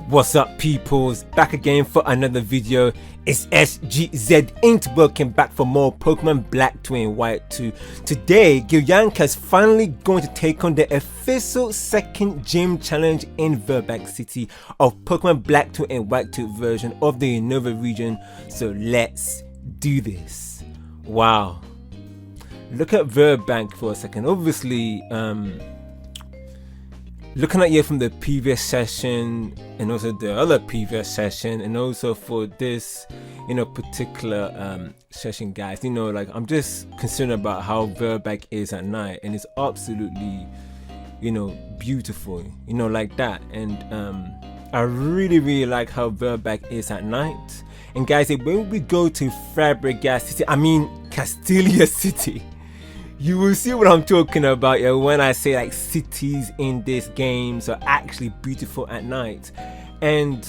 What's up, peoples? Back again for another video. It's SGzEnt welcome back for more Pokemon Black 2 and White 2. Today, Gilanca is finally going to take on the official second gym challenge in Virbank City of Pokemon Black 2 and White 2 version of the Unova region. So let's do this. Wow. Look at Virbank for a second. Obviously, looking at you from the previous session and also the other previous session and also for this particular session, guys, I'm just concerned about how Virbank is at night, and it's absolutely beautiful, like that. And I really like how Virbank is at night. And guys, when we go to Castilia City, you will see what I'm talking about when I say like cities in this game are actually beautiful at night, and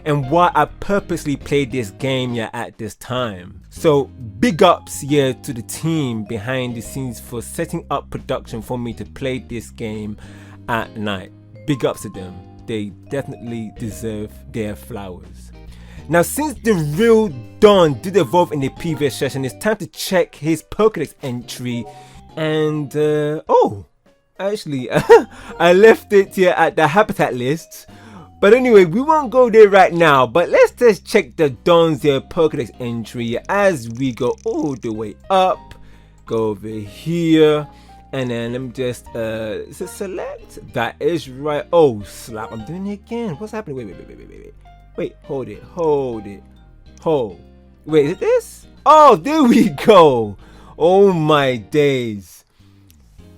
why I purposely played this game at this time. So big ups to the team behind the scenes for setting up production for me to play this game at night. Big ups to them. They definitely deserve their flowers. Now, since the real Don did evolve in the previous session, it's time to check his Pokedex entry. And actually, I left it here at the habitat list. But anyway, we won't go there right now. But let's just check the Don's Pokedex entry as we go all the way up. Go over here. And then let me just select. That is right. Oh, slap. I'm doing it again. What's happening? Wait, hold it. Wait, is it this? Oh, there we go. Oh my days.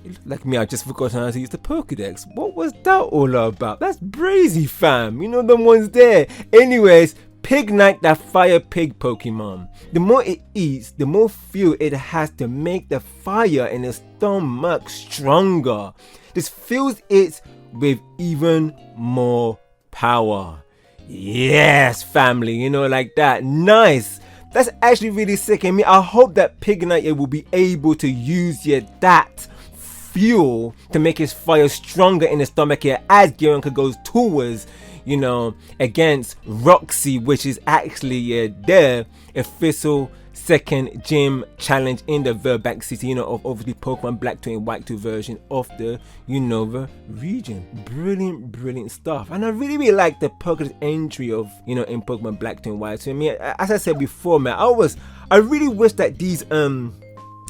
It looked like me, I just forgot how to use the Pokedex. What was that all about? That's brazy, fam. The ones there. Anyways, Pignite, that fire pig Pokemon. The more it eats, the more fuel it has to make the fire in its stomach stronger. This fills it with even more power. Yes, family, like that. Nice. That's actually really sick. I hope that Pignite will be able to use that fuel to make his fire stronger in the stomach as Gilanca goes towards, against Roxie, which is actually their official second gym challenge in the Virbank City, of obviously Pokemon Black 2 and White 2 version of the Unova region. Brilliant stuff. And I really like the Pokedex entry of in Pokemon Black 2 and White 2. As I said before, man, I really wish that these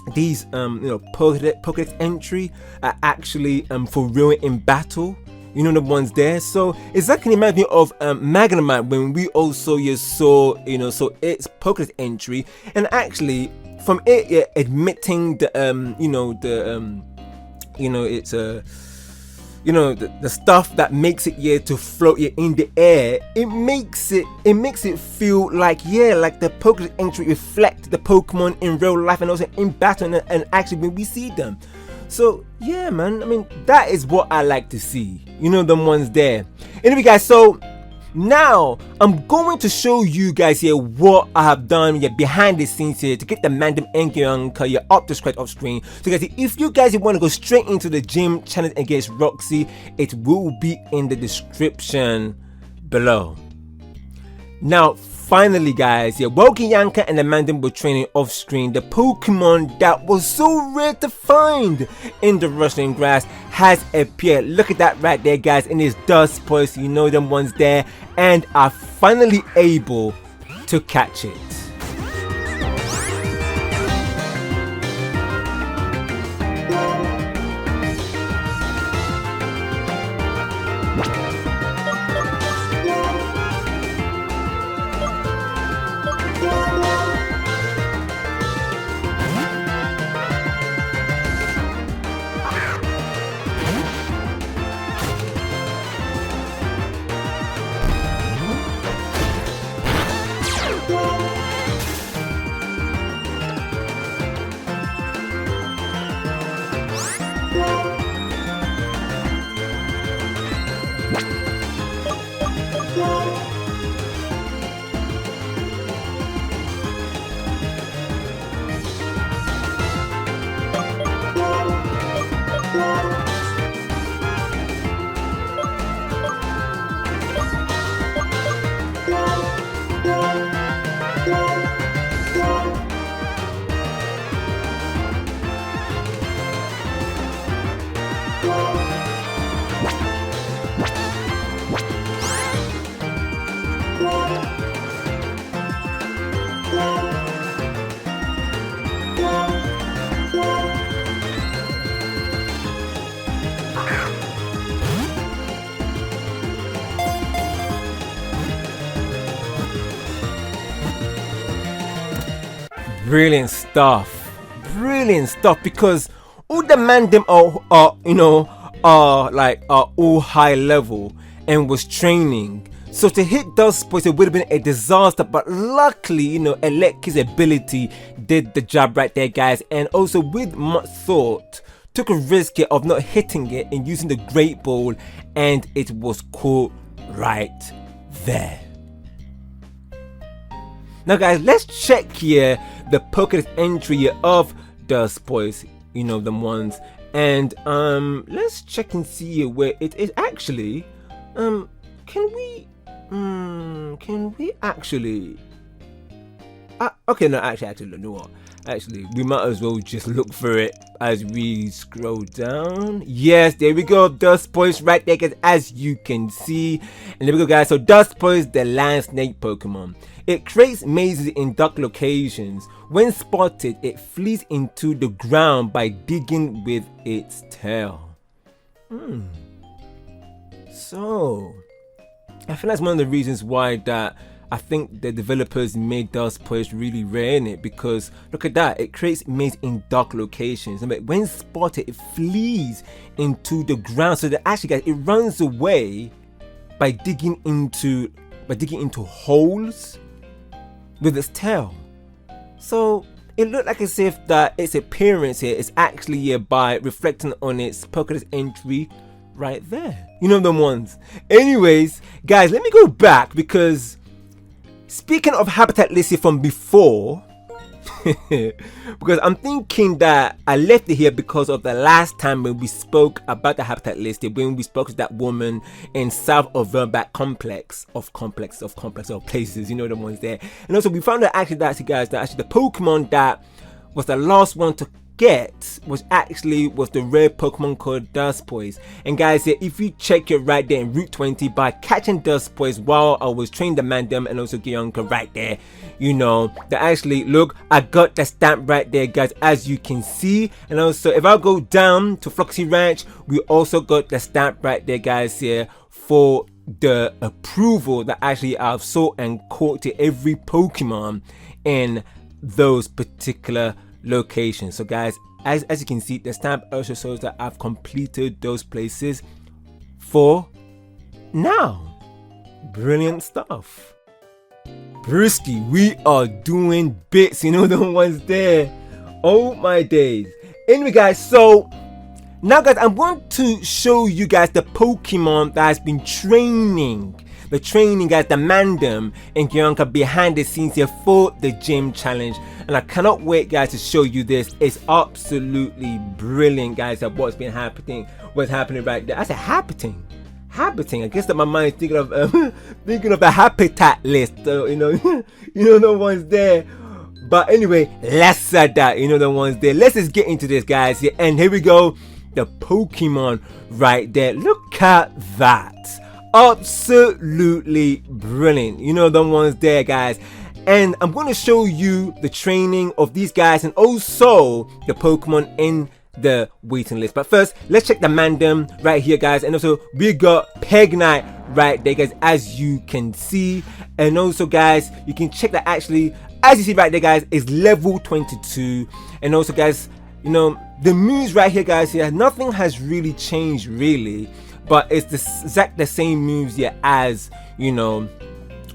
Pokedex entry are actually for real in battle. The ones there. So it's like an imagine of Magnemite when we also saw so its Pokedex entry, and actually from it admitting the it's the stuff that makes it to float in the air. It makes it feel like like the Pokedex entry reflect the Pokemon in real life and also in battle and actually when we see them. So yeah, man, that is what I like to see, them ones there. Anyway, guys, so now I'm going to show you guys what I have done behind the scenes to get the Mandem and Gilanca up the scratch off screen. So guys, if you guys want to go straight into the gym challenge against Roxie, it will be in the description below. Now finally, guys, while Gilanca and the Mandem were training off screen, the Pokemon that was so rare to find in the rustling grass has appeared. Look at that right there, guys, in its dust poise, them ones there, and are finally able to catch it. Brilliant stuff. Brilliant stuff, because all the man them are all high level and was training. So to hit those spots, it would have been a disaster, but luckily, Elect's ability did the job right there, guys. And also with much thought, took a risk here of not hitting it and using the Great Ball, and it was caught right there. Now guys, let's check here the Pokedex entry here of the spoils, them ones. And let's check and see where it is actually. Can we actually okay, no, actually, you know what? Actually, we might as well just look for it as we scroll down. Yes, there we go. Dust Poise right there, guys, as you can see. And there we go, guys. So Dust Poise, the land snake Pokemon. It creates mazes in dark locations. When spotted, it flees into the ground by digging with its tail. So I think that's one of the reasons why that I think the developers made Dust Poise really rare in it, because look at that, it creates maze in dark locations. I mean, when spotted, it flees into the ground. So that actually, guys, it runs away by digging into holes with its tail. So it looked like as if that its appearance here is actually by reflecting on its Pokedex entry right there. Them ones. Anyways, guys, let me go back, because speaking of habitat listed from before, because I'm thinking that I left it here because of the last time when we spoke about the habitat listed, when we spoke to that woman in south of Virbank complex of places, the ones there. And also we found out actually that the Pokemon that was the last one to get was the rare Pokemon called Dust Poise. And guys, if you check it right there in Route 20, by catching Dust Poise while I was training the Mandem and also Gilanca right there, that actually, look, I got the stamp right there, guys, as you can see. And also if I go down to Floxy Ranch, we also got the stamp right there, guys, here for the approval that actually I've sought and caught to every Pokemon in those particular location. So guys, as you can see, the stamp also shows that I've completed those places for now. Brilliant stuff. Brewski, we are doing bits, the ones there. Oh my days. Anyway, guys, so now, guys, I'm going to show you guys the Pokemon that has been training. The training, guys, the Mandem and Gilanca behind the scenes here for the gym challenge. And I cannot wait, guys, to show you this. It's absolutely brilliant, guys, at what's happening right there. I said happening. I guess that my mind is thinking of a habitat list. So, the ones there. But anyway, let's set that, the ones there. Let's just get into this, guys. And here we go. The Pokemon right there. Look at that. Absolutely brilliant. The ones there, guys. And I'm going to show you the training of these guys and also the Pokemon in the waiting list. But first, let's check the Mandem right here, guys. And also we got Pignite right there, guys, as you can see. And also, guys, you can check that actually, as you see right there, guys, is level 22. And also, guys, the moves right here, guys, here, nothing has really changed really, but it's the same moves here as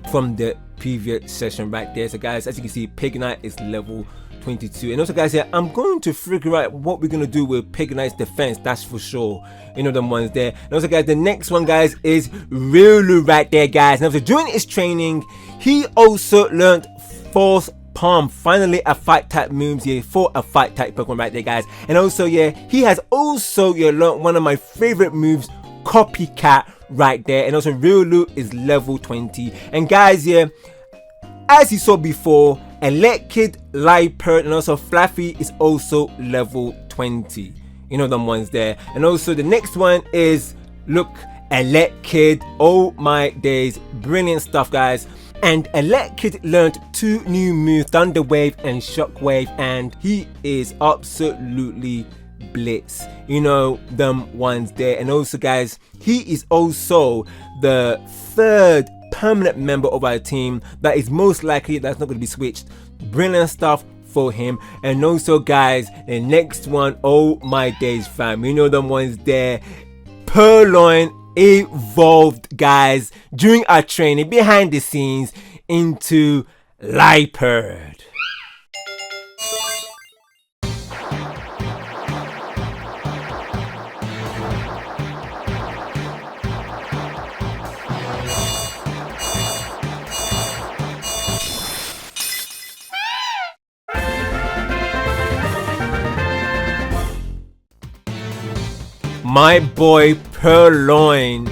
from the previous session right there. So guys, as you can see, Pignite is level 22. And also, guys, here I'm going to figure out what we're going to do with Pignite's defense, that's for sure. Them ones there. And also, guys, the next one, guys, is Riolu right there, guys. Now, so during his training, he also learned False Palm, finally a fight type moves here for a fight type Pokemon right there, guys. And also, he has also learned one of my favorite moves, Copycat right there. And also Riolu is level 20. And guys, as you saw before, Electkid, Liepard, and also Fluffy is also level 20. Them ones there. And also the next one is, look, Electkid. Oh my days, brilliant stuff, guys. And Electkid learned 2 new moves, Thunder Wave and Shockwave, and he is absolutely blitz. Them ones there. And also, guys, he is also the 3rd permanent member of our team that is most likely that's not going to be switched. Brilliant stuff for him. And also guys, the next one, oh my days fam, you know the ones there, Purloin evolved guys during our training behind the scenes into Liepard. My boy Purloin,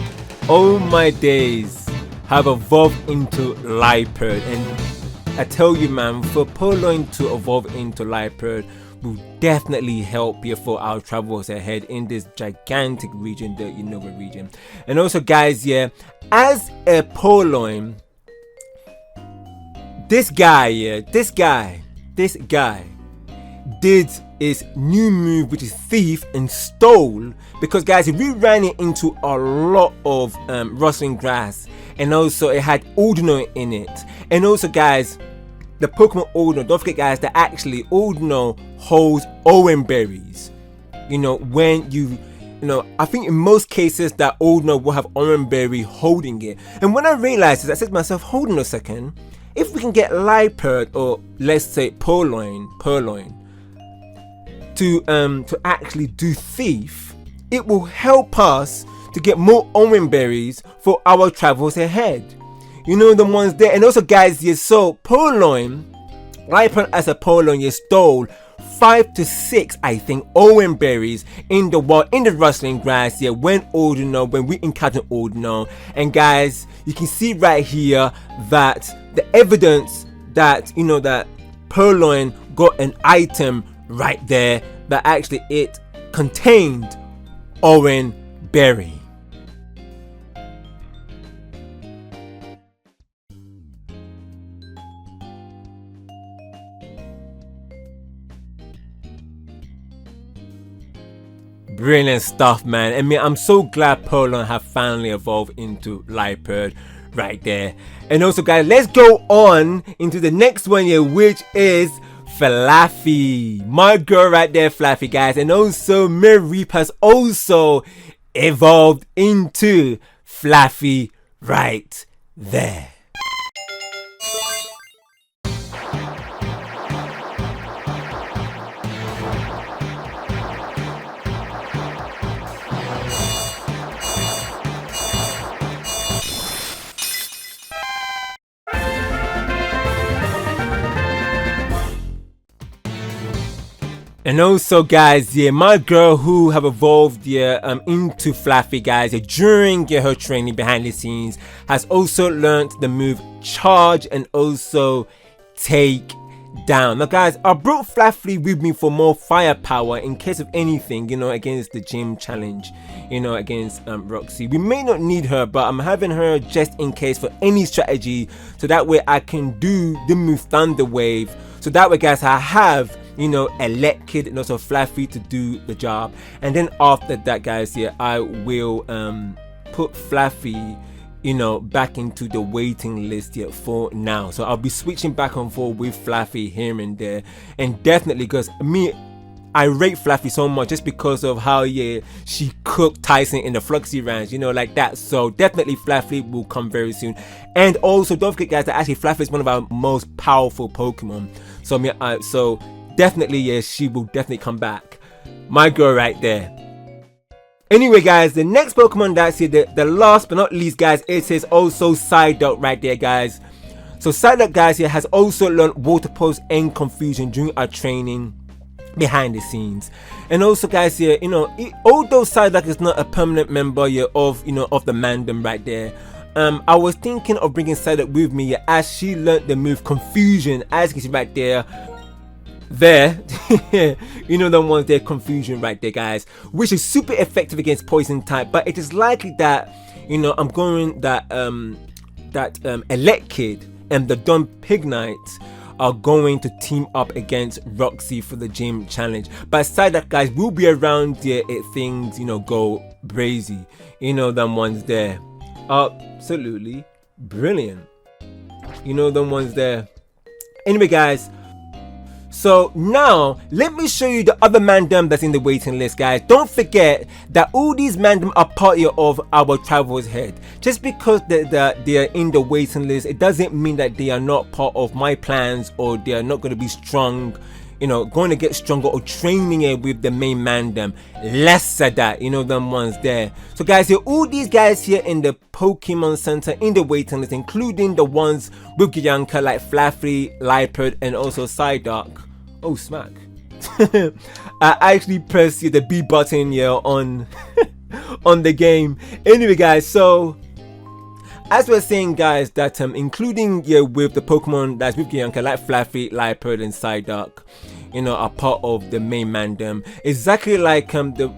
oh my days, have evolved into Liepard. And I tell you man, for Purloin to evolve into Liepard will definitely help you for our travels ahead in this gigantic region, the Unova region. And also guys, yeah, as a Purloin, this guy did his new move, which is Thief, and stole, because guys, if we ran it into a lot of rustling grass, and also it had Ordino in it. And also guys, the Pokemon Ordino, don't forget guys, that actually Ordino holds Owen berries. You know, when you know, I think in most cases that Ordino will have Owen berry holding it. And when I realized this, I said to myself, hold on a second, if we can get Liepard, or let's say Purloin to actually do Thief, it will help us to get more Owen berries for our travels ahead. You know the ones there. And also guys, yeah, so Purloin, Liepard as a Purloin, you stole 5 to 6 I think Owen berries in the wild, in the rustling grass, yeah, when we encountered Ordino. And guys, you can see right here that the evidence that, you know, that Purloin got an item right there that actually it contained Owen berry. Brilliant stuff, man. I mean, I'm so glad Purloin have finally evolved into Liepard right there. And also guys, let's go on into the next one here, which is Fluffy, my girl right there, Fluffy guys. And also Mareep has also evolved into Fluffy right there. And also guys, yeah, my girl who have evolved into Fluffy guys, during her training behind the scenes, has also learned the move Charge and also Take Down. Now guys, I brought Fluffy with me for more firepower in case of anything, you know, against the gym challenge, you know, against Roxie. We may not need her, but I'm having her just in case for any strategy, so that way I can do the move Thunder Wave. So that way guys, I have, you know, Electkid and also Fluffy to do the job. And then after that guys, yeah, I will put Fluffy, you know, back into the waiting list yet for now. So I'll be switching back and forth with Fluffy here and there. And definitely, because I rate Fluffy so much just because of how, yeah, she cooked Tyson in the Fluxy Ranch, you know, like that. So definitely Fluffy will come very soon. And also don't forget guys that actually Fluffy is one of our most powerful Pokemon. So definitely, yeah, she will definitely come back. My girl right there. Anyway guys, the next Pokemon that's here, the last but not least guys, it is also Psyduck right there guys. So Psyduck guys here has also learned Water Pulse and Confusion during our training behind the scenes. And also guys here, you know, although Psyduck is not a permanent member here of, you know, of the Mandem right there, I was thinking of bringing Psyduck with me as she learned the move Confusion, as you can see right there. You know the ones there, Confusion right there guys, which is super effective against poison type. But it is likely that, you know, I'm going that Electkid and the dumb Pignite are going to team up against Roxie for the gym challenge. But aside that guys, we'll be around there if things, you know, go crazy. You know them ones there, absolutely brilliant. You know them ones there. Anyway guys, So now let me show you the other mandem that's in the waiting list, guys. Don't forget that all these mandem are part of our Travel's Head. Just because they are in the waiting list, it doesn't mean that they are not part of my plans, or they are not going to be strong, you know, going to get stronger or training it with the main mandem. Less of that, you know, them ones there. So guys, here all these guys here in the Pokemon Center in the waiting list, including the ones with Gilanca like Flaffy, Liepard, and also Psyduck. Oh smack. I actually pressed the B button here on on the game. Anyway guys, so as we're saying guys, that including with the Pokemon that's with Gilanca like Flaffy, Liepard, and Psyduck, you know, are part of the main mandem. Exactly like the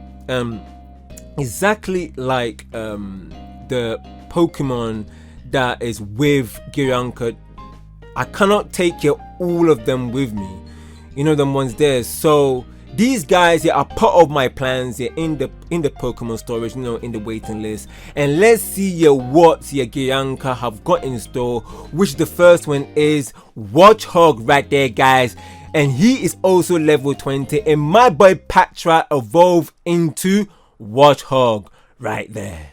Pokemon that is with Gilanca. I cannot take all of them with me, you know, them ones there. So these guys are part of my plans in the Pokemon storage, you know, in the waiting list. And let's see what Gilanca have got in store, which the first one is Watchhog right there, guys. And he is also level 20, and my boy Patra evolved into Watchhog right there.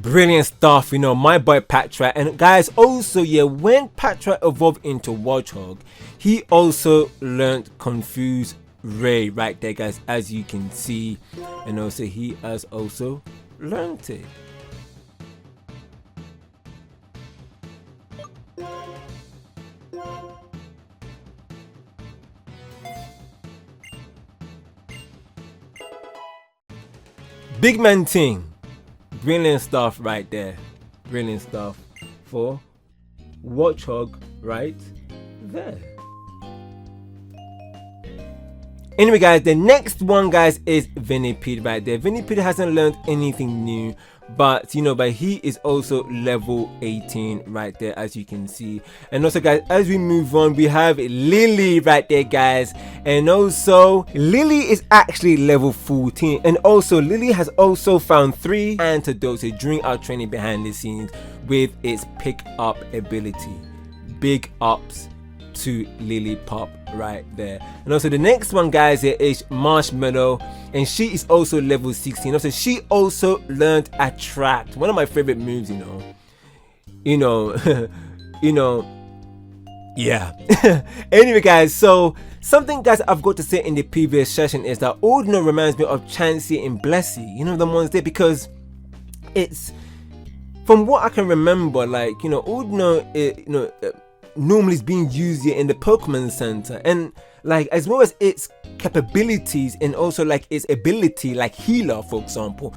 Brilliant stuff, you know, my boy Patra. And guys, also when Patra evolved into Watchhog, he also learned Confuse Ray right there, guys, as you can see. And also he has also learned it. Big man thing. Brilliant stuff right there. Brilliant stuff for Watchhog right there. Anyway guys, the next one guys is Venipede right there. Venipede hasn't learned anything new, but you know, but he is also level 18 right there, as you can see. And also guys, as we move on, we have Lily right there, guys. And also Lily is actually level 14, and also Lily has also found 3 antidotes during our training behind the scenes with its pick up ability. Big ups to Lily Pop right there. And also the next one guys here is Marshmallow, and she is also level 16. Also she also learned Attract, one of my favorite moves, you know yeah. Anyway guys, so something guys I've got to say in the previous session is that Ordino reminds me of Chansey and Blessy, you know, the ones there, because it's, from what I can remember, like, you know, Ordino normally is being used here in the Pokemon Center, and like as well as its capabilities and also like its ability like healer, for example.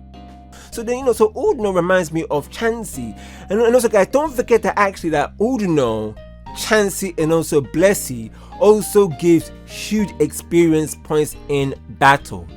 So then, you know, so Ordino reminds me of Chansey. And also guys, don't forget that actually that Ordino, Chansey, and also Blessy also gives huge experience points in battle.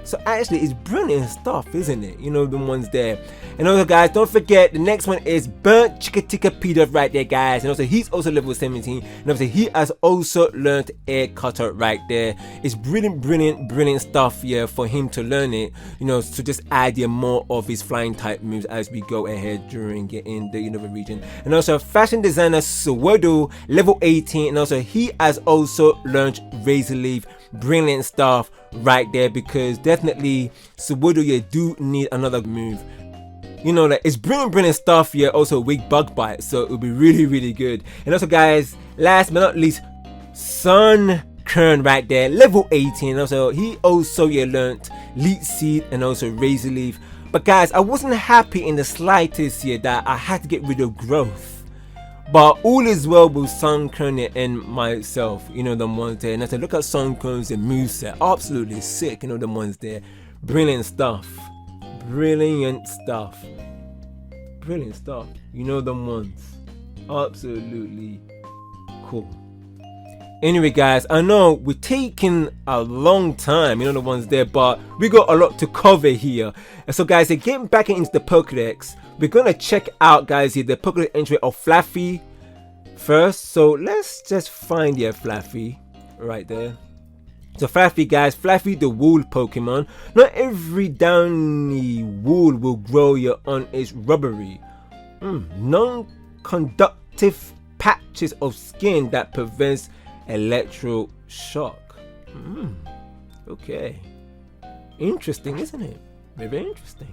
So actually it's brilliant stuff, isn't it? You know, the ones there. And also guys, don't forget the next one is Burnt Chickatica Peter right there, guys. And also he's also level 17, and obviously he has also learned Air Cutter right there. It's brilliant stuff here for him to learn it, you know, to just add more of his flying type moves as we go ahead during in the Unova region. And also fashion designer Swordo, level 18, and also he has also learned Razor Leaf. Brilliant stuff right there, because definitely Swordo, you do need another move. You know, like it's brilliant stuff here. Also weak bug bite, so it will be really good. And also guys, last but not least, Sun Kern right there, level 18. Also he also learned Leech Seed and also Razor Leaf. But guys, I wasn't happy in the slightest here that I had to get rid of Growth. But all is well with Sun Kern and myself, you know, the ones there. And I said, look at Sun Kern's moveset, absolutely sick, you know, the ones there. Brilliant stuff. Brilliant stuff, you know them ones, absolutely cool. Anyway guys, I know we're taking a long time, you know, the ones there, but we got a lot to cover here. And so guys, getting back into the Pokedex, we're gonna check out, guys, here the Pokedex entry of Fluffy first. So let's just find Fluffy right there. So Fluffy, guys, Fluffy the wool Pokemon. Not every downy wool will grow on its rubbery, non-conductive patches of skin that prevents electro shock. Okay, interesting, isn't it? Very interesting.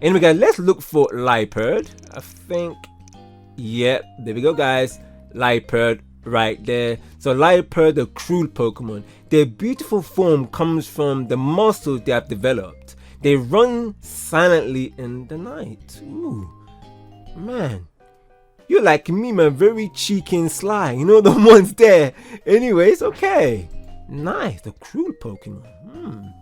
Anyway, guys, let's look for Liepard. I think, yep, there we go, guys. Liepard right there. So Liepard, the cruel Pokemon. Their beautiful form comes from the muscles they have developed. They run silently in the night. Ooh, man, you're like me, man. Very cheeky and sly. You know the ones there. Anyways, okay, nice. The cruel Pokemon.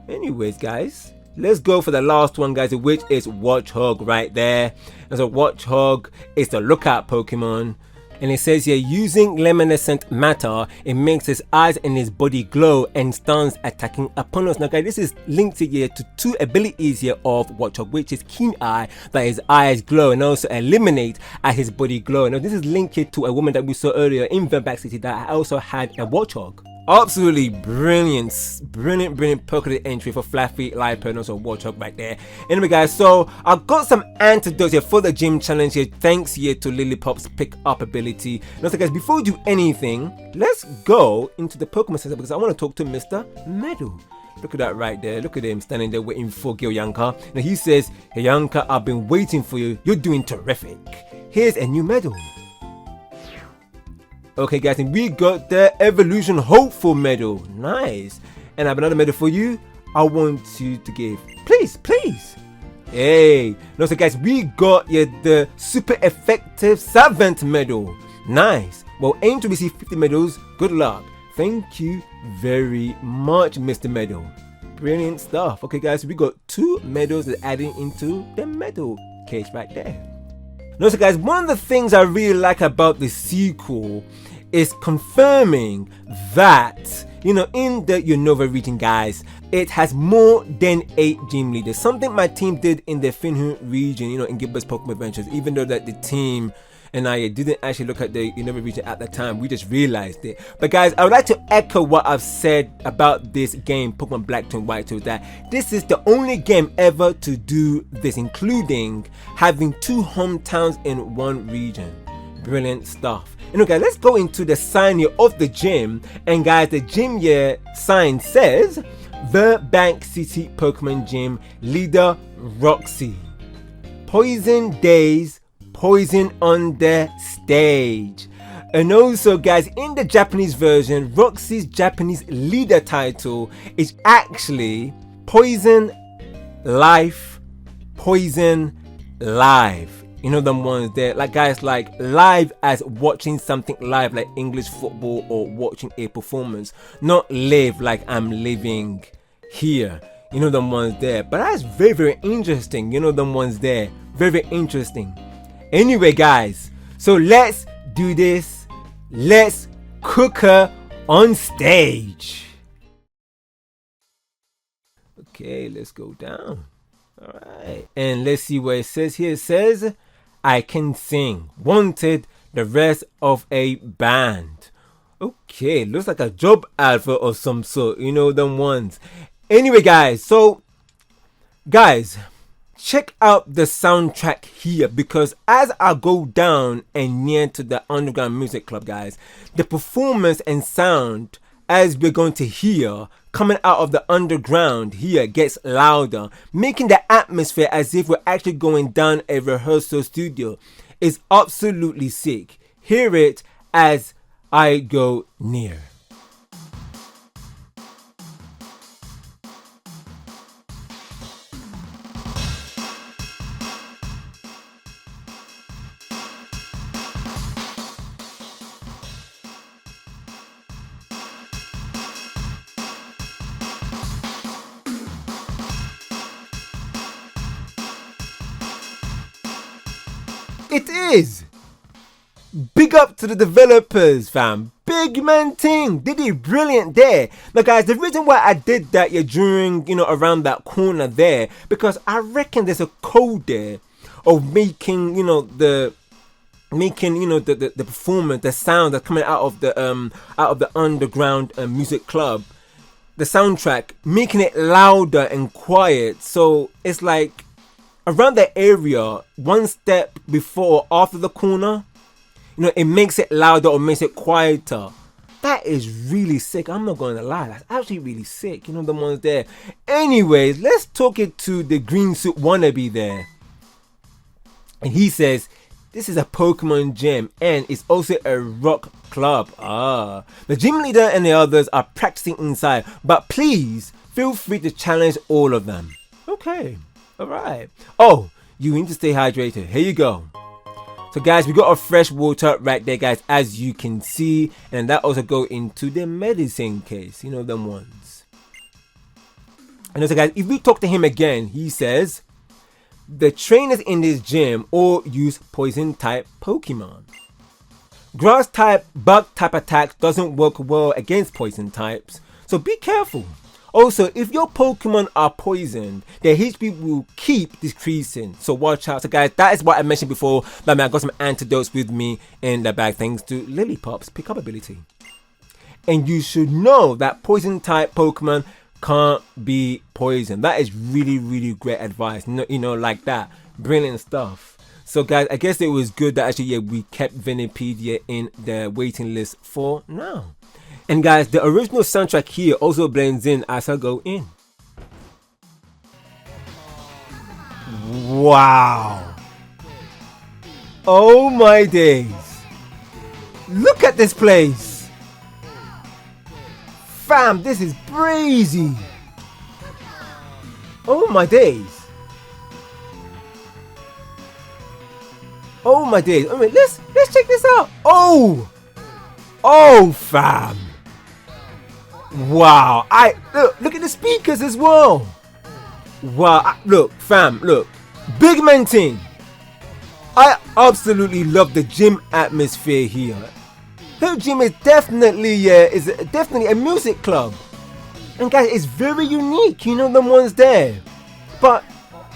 Anyways, guys, let's go for the last one, guys, which is Watchog right there. And so Watchog is the lookout Pokemon. And it says here, using luminescent matter, it makes his eyes and his body glow and starts attacking opponents. Now, guys, this is linked here to two abilities here of Watchog, which is Keen Eye, that his eyes glow, and also Eliminate as his body glow. Now, this is linked here to a woman that we saw earlier in Virbank City that also had a Watchog. Absolutely brilliant Pokédex entry for Fluffy, Liepard, and also Watchog right there. Anyway, guys, so I've got some antidotes here for the gym challenge here, thanks here to Lilipop's pick up ability. And also, guys, before we do anything, let's go into the Pokemon Center because I want to talk to Mr. Meadow. Look at that right there. Look at him standing there waiting for Gilanca. Now he says, "Hey Gilanca, I've been waiting for you. You're doing terrific. Here's a new medal." Okay, guys, and we got the Evolution Hopeful medal. Nice. And I have another medal for you. I want you to give. Please. Hey. And also, guys, we got the Super Effective SGzEnt medal. Nice. Well, aim to receive 50 medals. Good luck. Thank you very much, Mr. Medal. Brilliant stuff. Okay, guys, we got 2 medals that adding into the medal case right there. And also, guys, one of the things I really like about the sequel is confirming that, in the Unova region, guys, it has more than 8 gym leaders. Something my team did in the Finhu region, in Gilbert's Pokemon Adventures, even though that the team and I didn't actually look at the Unova region at the time, we just realized it. But guys, I would like to echo what I've said about this game, Pokemon Black and White 2, that this is the only game ever to do this, including having 2 hometowns in one region. Brilliant stuff. And okay, let's go into the sign here of the gym. And guys, the gym here sign says Virbank City Pokemon Gym Leader Roxie. Poison Days, Poison on the Stage. And also, guys, in the Japanese version, Roxie's Japanese leader title is actually Poison Life, Poison Live. Them ones there, like, guys, like live as watching something live, like English football or watching a performance, not live like I'm living here. Them ones there. But that's very interesting. Them ones there, very interesting. Anyway, guys, so let's do this. Let's cook her on stage. Okay, let's go down. All right, and let's see what it says here. It says, I can sing, wanted the rest of a band. Okay, looks like a job advert or some sort, them ones. Anyway, guys, so guys, check out the soundtrack here, because as I go down and near to the underground music club, guys, the performance and sound as we're going to hear coming out of the underground here gets louder, making the atmosphere as if we're actually going down a rehearsal studio. It's absolutely sick. Hear it as I go near. It is. Big up to the developers, fam. Big man thing. Did it brilliant there. Now, guys, the reason why I did that during, around that corner there, because I reckon there's a code there of making, the performance, the sound that's coming out of the underground music club, the soundtrack, making it louder and quiet. So it's like around the area, one step before or after the corner, it makes it louder or makes it quieter. That is really sick. I'm not going to lie. That's actually really sick. The ones there. Anyways, let's talk it to the green suit wannabe there. And he says, this is a Pokemon gym and it's also a rock club. The gym leader and the others are practicing inside. But please, feel free to challenge all of them. Okay. Alright. Oh, you need to stay hydrated. Here you go. So guys, we got a fresh water right there, guys, as you can see, and that also go into the medicine case, them ones. And also guys, if we talk to him again, he says the trainers in this gym all use poison type Pokemon. Grass type, bug type attacks doesn't work well against poison types, so be careful. Also, if your Pokemon are poisoned, their HP will keep decreasing, so watch out. So guys, that is what I mentioned before, that I got some antidotes with me in the bag thanks to Lillipups pick up ability. And you should know that poison type Pokemon can't be poisoned. That is really, really great advice, like that. Brilliant stuff. So guys, I guess it was good that actually, we kept Venepedia in the waiting list for now. And guys, the original soundtrack here also blends in as I go in. Wow. Oh my days. Look at this place. Fam, this is crazy. Oh my days. Oh my days. I mean, let's check this out. Oh fam. Wow, look at the speakers as well. Wow, look fam, look, big man thing. I absolutely love the gym atmosphere here. Her gym is definitely a music club, and guys, it's very unique. The ones there, but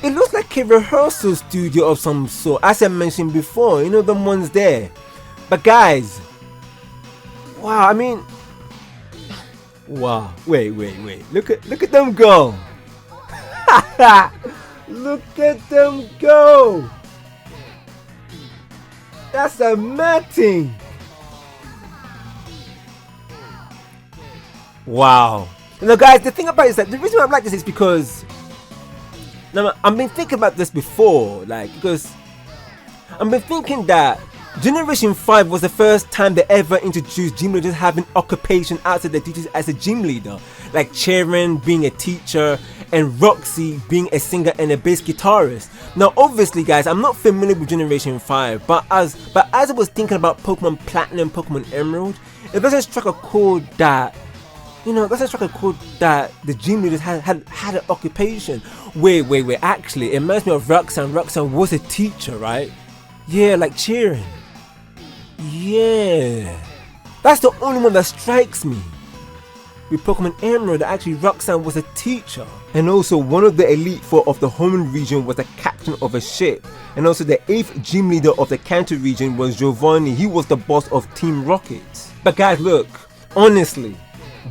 it looks like a rehearsal studio of some sort, as I mentioned before. The ones there, but guys, wow, I mean. Wow, wait, look at them go. Look at them go. That's a mad thing. Wow. Guys, the thing about it is that the reason why I like this is because I've been thinking about this before, because I've been thinking that Generation 5 was the first time they ever introduced gym leaders having occupation outside their duties as a gym leader, like Sharon being a teacher and Roxie being a singer and a bass guitarist. Now obviously guys, I'm not familiar with Generation 5, but as I was thinking about Pokemon Platinum, Pokemon Emerald, it doesn't strike a chord that the gym leaders had an occupation. Wait, actually it reminds me of Roxanne. Roxanne was a teacher, right? Yeah, like cheering. Yeah, that's the only one that strikes me. With Pokemon Emerald, actually Roxanne was a teacher, and also one of the Elite Four of the home region was the captain of a ship, and also the 8th gym leader of the Kanto region was Giovanni. He was the boss of Team Rocket. But guys, look, honestly,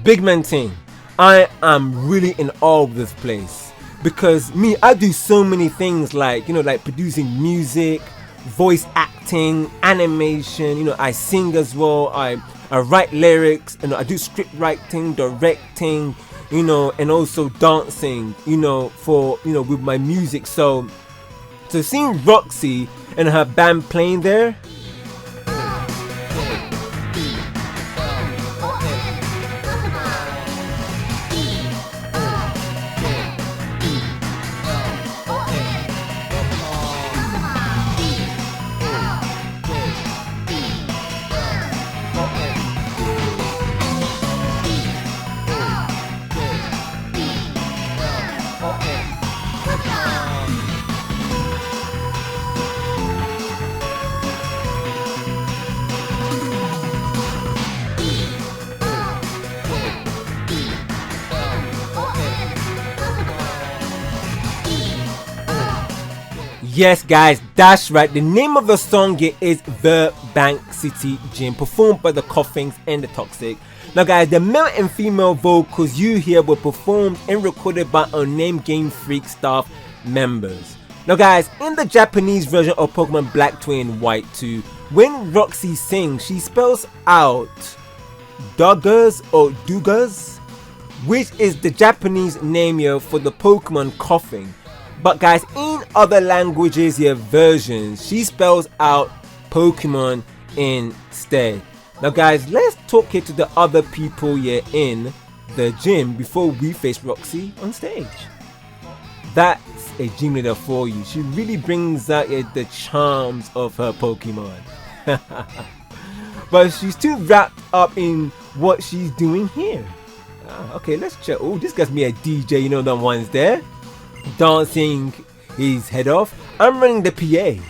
big man thing, I am really in awe of this place, because I do so many things like producing music, voice acting, animation, I sing as well, I write lyrics, and I do script writing, directing, and also dancing, for with my music. So seeing Roxie and her band playing there, Yes guys, that's right. The name of the song here is Virbank City Gym, performed by the Coughings and the Toxic. Now guys, the male and female vocals you hear were performed and recorded by unnamed Game Freak staff members. Now guys, in the Japanese version of Pokemon Black 2 and White 2, when Roxie sings, she spells out Duggars or Duggars, which is the Japanese name here for the Pokemon Coughing. But guys, in other languages here versions, she spells out Pokemon instead. Now guys, let's talk here to the other people here in the gym before we face Roxie on stage. That's a gym leader for you. She really brings out the charms of her Pokemon. But she's too wrapped up in what she's doing here. Okay, let's check. Oh, this guy's me a DJ, you know the ones there, dancing his head off. I'm running the PA.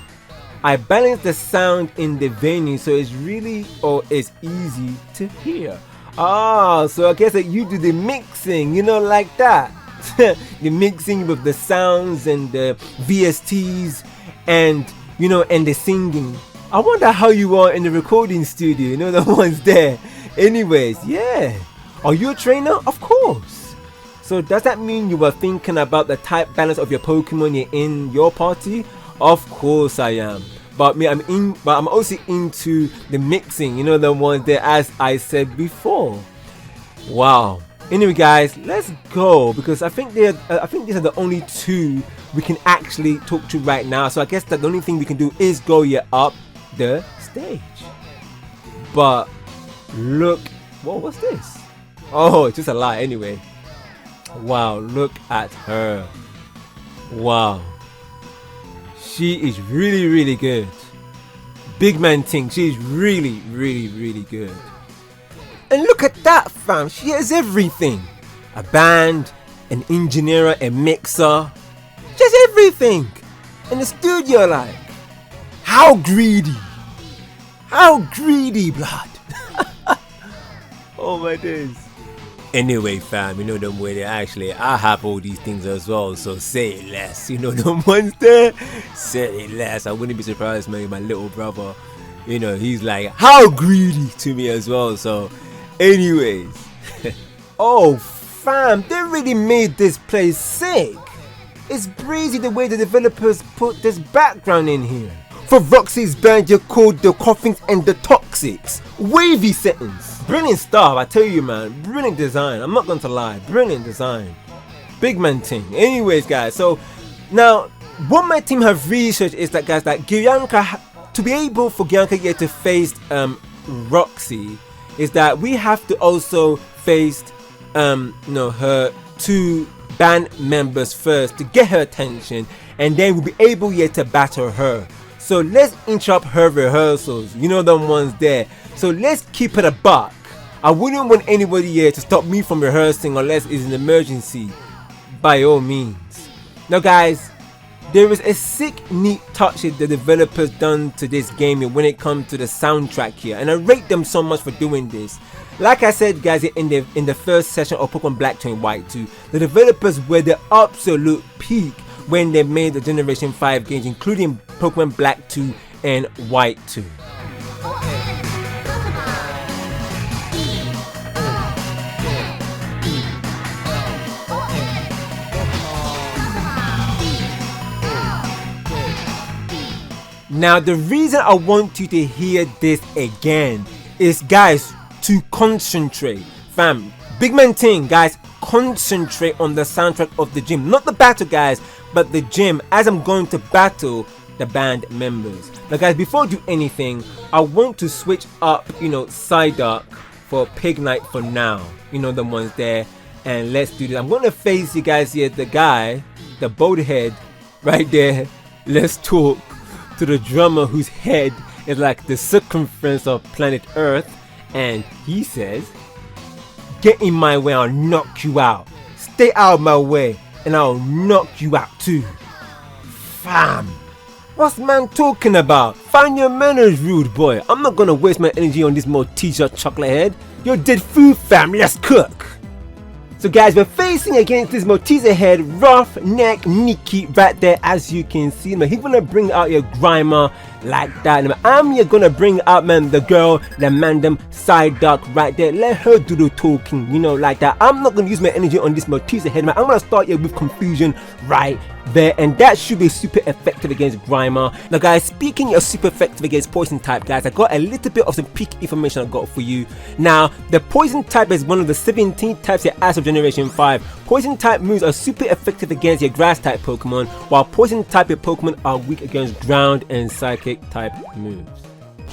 I balance the sound in the venue so it's really it's easy to hear. So I guess that you do the mixing, you know, like that. The mixing with the sounds and the VSTs and, you know, and the singing. I wonder how you are in the recording studio, you know, the ones there. Anyways, yeah. Are you a trainer? Of course. So does that mean you were thinking about the type balance of your Pokemon you're in your party? Of course I am. But I'm also into the mixing, you know, the ones there, as I said before. Wow. Anyway guys, let's go, because I think these are the only two we can actually talk to right now. So I guess that the only thing we can do is go here up the stage. But look, what's this? Oh, it's just a lie anyway. Wow, look at her. Wow, she is really good. Big man thing, she's really good. And look at that fam, she has everything. A band, an engineer, a mixer, just everything. In the studio, like, how greedy blood. Oh my days. Anyway fam, you know them way actually I have all these things as well, so say less. You know them ones there, say less. I wouldn't be surprised maybe my little brother, you know, he's like how greedy to me as well. So anyways, oh fam, they really made this place sick. It's breezy the way the developers put this background in here. For Roxie's band, you're called the Coughings and the Toxics. Wavy settings. Brilliant stuff, I tell you man. Brilliant design. I'm not going to lie. Brilliant design. Big man thing. Anyways guys, so now what my team have researched is that guys, that Gilanca, to be able for Gilanca here to face Roxie, is that we have to also face her two band members first to get her attention, and then we'll be able here to battle her. So let's interrupt her rehearsals, you know them ones there. So let's keep it a buck. I wouldn't want anybody here to stop me from rehearsing unless it's an emergency, by all means. Now guys, there is a sick neat touch that the developers done to this game when it comes to the soundtrack here, and I rate them so much for doing this. Like I said guys, in the first session of Pokemon Black 2 and White 2, the developers were the absolute peak when they made the Generation 5 games, including Pokemon Black 2 and White 2. Now the reason I want you to hear this again is guys, to concentrate. Fam, big man thing guys, concentrate on the soundtrack of the gym, not the battle guys, but the gym, as I'm going to battle the band members. Now guys, before I do anything, I want to switch up, you know, Psyduck for Pignite for now, you know, the ones there, and let's do this. I'm going to face you guys here, the guy, the bald head right there. Let's talk to the drummer whose head is like the circumference of planet Earth, and he says, get in my way, I'll knock you out. Stay out of my way and I'll knock you out too. Fam, what's man talking about? Find your manners, rude boy. I'm not gonna waste my energy on this more t-shirt chocolate head. You're dead food fam, let's cook. So guys, we're facing against this Malteser head Roughneck Nicky right there, as you can see. He's gonna bring out your Grimer like that. I'm gonna bring out, man, the girl, the Mandem Psyduck right there. Let her do the talking, you know, like that. I'm not gonna use my energy on this Malteser head, man. I'm gonna start here with Confusion right there, and that should be super effective against Grimer. Now guys, speaking of super effective against poison type, guys, I got a little bit of some peak information I got for you. Now the poison type is one of the 17 types here as of generation 5. Poison type moves are super effective against your grass type Pokemon, while poison type your Pokemon are weak against ground and psychic type moves.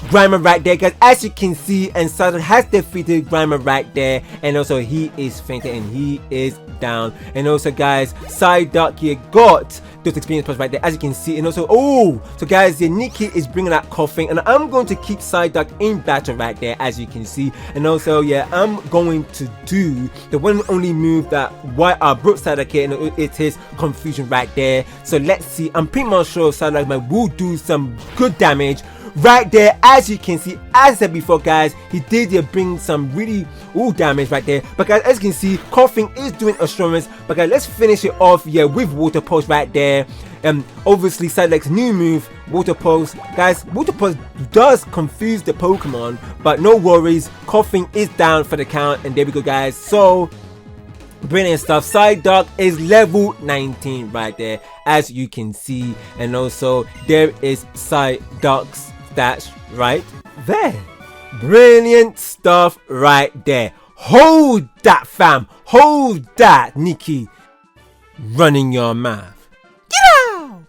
Grimer right there, guys, as you can see, and Psyduck has defeated Grimer right there, and also he is fainted and he is down. And also guys, Psyduck here got those experience points right there, as you can see. And also, oh, so guys, the Nicky is bringing out coughing, and I'm going to keep Psyduck in battle right there, as you can see. And also, yeah, I'm going to do the one and only move that brought Psyduck here, and it is Confusion right there. So let's see. I'm pretty much sure Psyduck will do some good damage right there, as you can see. As I said before, guys, he did bring some really damage right there. But guys, as you can see, coughing is doing assurance. But guys, let's finish it off with Water Pulse right there. Obviously Psyduck's new move, Water Pulse. Guys, Water Pulse does confuse the Pokemon, but no worries, coughing is down for the count. And there we go, guys. So brilliant stuff. Psyduck is level 19 right there, as you can see. And also there is Psyduck's stats right there. Brilliant stuff right there. Hold that, fam. Hold that, Nicky. Running your mouth. Get out!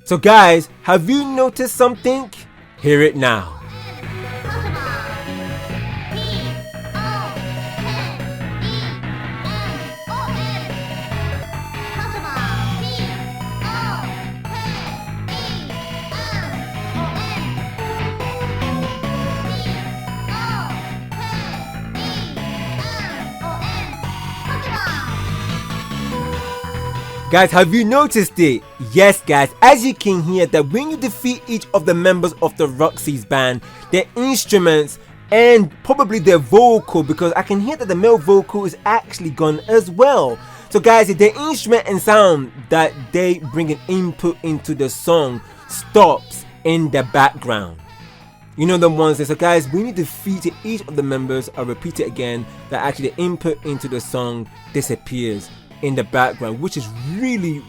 So guys, have you noticed something? Hear it now. Guys, have you noticed it? Yes, guys, as you can hear that when you defeat each of the members of the Roxie's band, their instruments and probably their vocal, because I can hear that the male vocal is actually gone as well. So guys, their instrument and sound that they bring an input into the song stops in the background. You know the ones that, so guys, when you defeat each of the members, I'll repeat it again, that actually the input into the song disappears in the background, which is really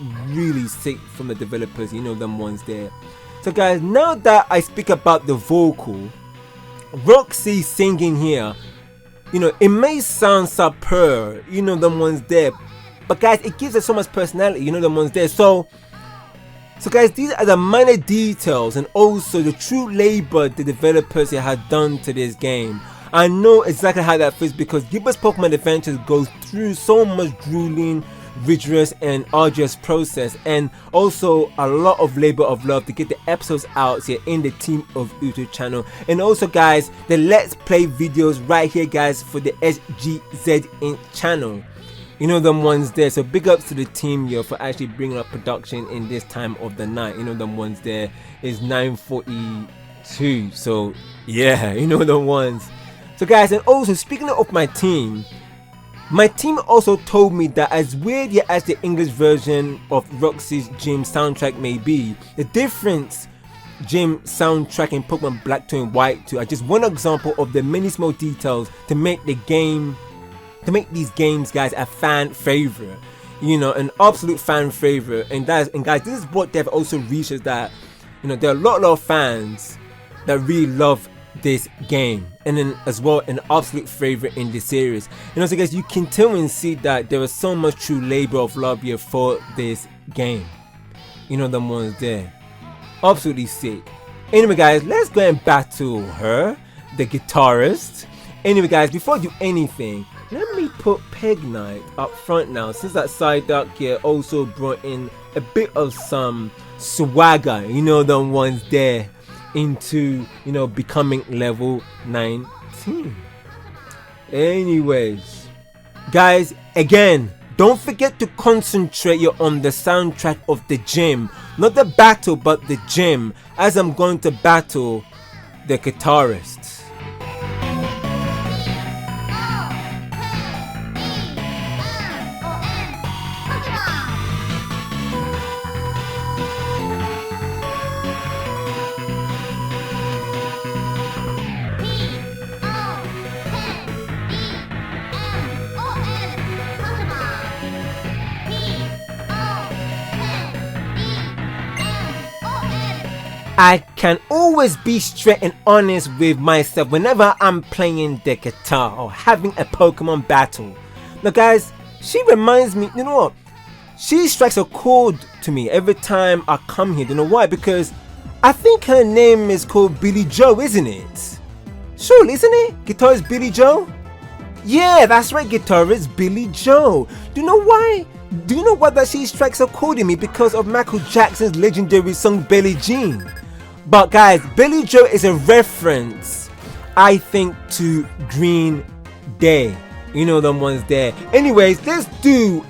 sick from the developers, you know them ones there. So guys, now that I speak about the vocal, Roxie singing here, you know, it may sound superb, you know them ones there, but guys, it gives us so much personality, you know them ones there. So guys, these are the minor details and also the true labor the developers here have done to this game. I know exactly how that feels, because Gilbert's Pokemon Adventures goes through so much grueling, rigorous and arduous process, and also a lot of labor of love to get the episodes out here in the Team of YouTube channel. And also guys, the Let's Play videos right here, guys, for the SGzEnt channel. You know them ones there. So big ups to the team here for actually bringing up production in this time of the night. You know them ones there. Is 9:42. So yeah, you know the ones. So guys, and also speaking of my team also told me that as weird as the English version of Roxie's gym soundtrack may be, the difference gym soundtrack in Pokemon Black 2 and White 2 are just one example of the many small details to make the game, to make these games, guys, a fan favorite. You know, an absolute fan favorite. And guys, this is what they've also researched, that, you know, there are a lot of fans that really love this game, and then as well an absolute favorite in this series. And also guys, you can tell and see that there was so much true labor of love here for this game. You know them ones there. Absolutely sick. Anyway guys, let's go and battle her, the guitarist. Anyway guys, before I do anything, let me put Pignite up front now, since that Psyduck here also brought in a bit of some swagger, you know them ones there, into, you know, becoming level 19. Anyways guys, again, don't forget to concentrate on the soundtrack of the gym, not the battle but the gym, as I'm going to battle the Guitarist. I can always be straight and honest with myself whenever I'm playing the guitar or having a Pokemon battle. Now guys, she reminds me, you know what? She strikes a chord to me every time I come here. You know why? Because I think her name is called Billy Joe, isn't it? Surely, isn't it? Guitarist Billy Joe? Yeah, that's right, Guitarist Billy Joe. Do you know why? Do you know why that she strikes a chord in me? Because of Michael Jackson's legendary song Billie Jean. But guys, Billy Joe is a reference, I think, to Green Day. You know them ones there. Anyways, let's do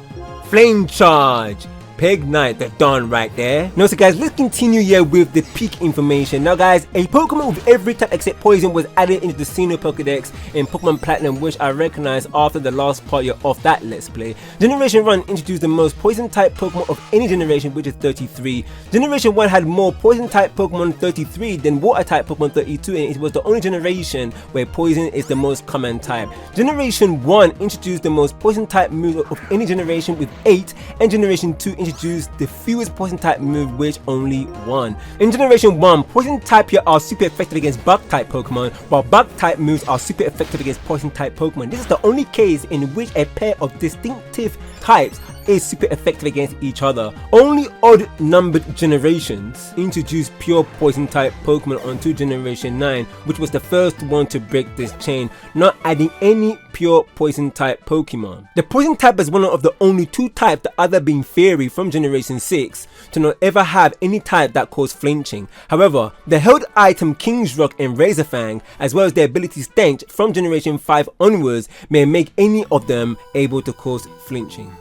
Flame Charge. Pignite, the Don right there. Now so guys, let's continue here with the peak information. Now guys, a Pokemon with every type except poison was added into the Sinnoh Pokedex in Pokemon Platinum, which I recognized after the last part of that Let's Play. Generation 1 introduced the most poison type Pokemon of any generation, which is 33. Generation 1 had more poison type Pokemon 33 than water type Pokemon 32, and it was the only generation where poison is the most common type. Generation 1 introduced the most poison type moves of any generation with 8, and Generation 2 introduced the fewest poison type move, which only 1. In Generation 1, poison type here are super effective against bug type Pokemon, while bug type moves are super effective against poison type Pokemon. This is the only case in which a pair of distinctive types is super effective against each other. Only odd numbered generations introduced pure poison type Pokemon onto Generation 9, which was the first one to break this chain, not adding any pure poison type Pokemon. The poison type is one of the only two types, the other being Fairy from Generation 6, to not ever have any type that caused flinching. However, the held item King's Rock and Razorfang, as well as the ability Stench from Generation 5 onwards, may make any of them able to cause flinching.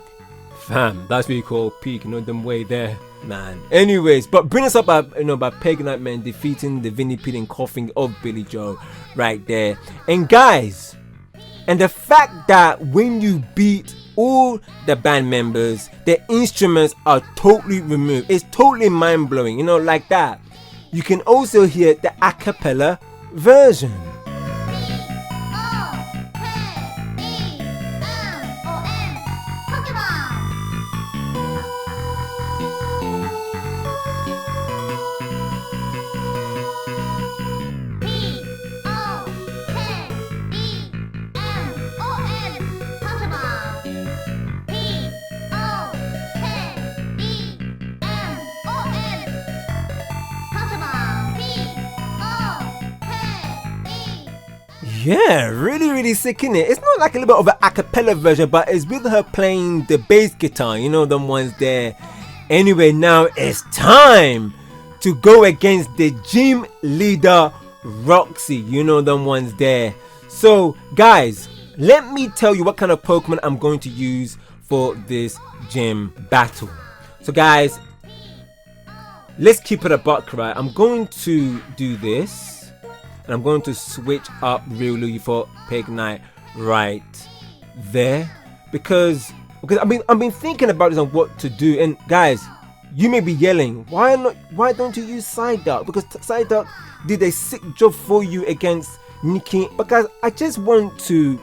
Fam, that's really cool. Peak, you know them way there, man. Anyways, but bring us up by Pignite, man, defeating the Vinipede and coughing of Billy Joe right there. And guys, and the fact that when you beat all the band members, their instruments are totally removed. It's totally mind-blowing, you know, like that. You can also hear the a cappella version. Yeah, really sick in it. It's not like a little bit of an a cappella version, but it's with her playing the bass guitar, you know, them ones there. Anyway, now it's time to go against the gym leader Roxie, you know, them ones there. So guys, let me tell you what kind of Pokemon I'm going to use for this gym battle. So guys, let's keep it a buck, right? I'm going to do this. And I'm going to switch up Riolu for Pignite right there, because I've been thinking about this on what to do. And guys, you may be yelling, why don't you use Psyduck? Because Psyduck did a sick job for you against Nicky. But guys, I just want to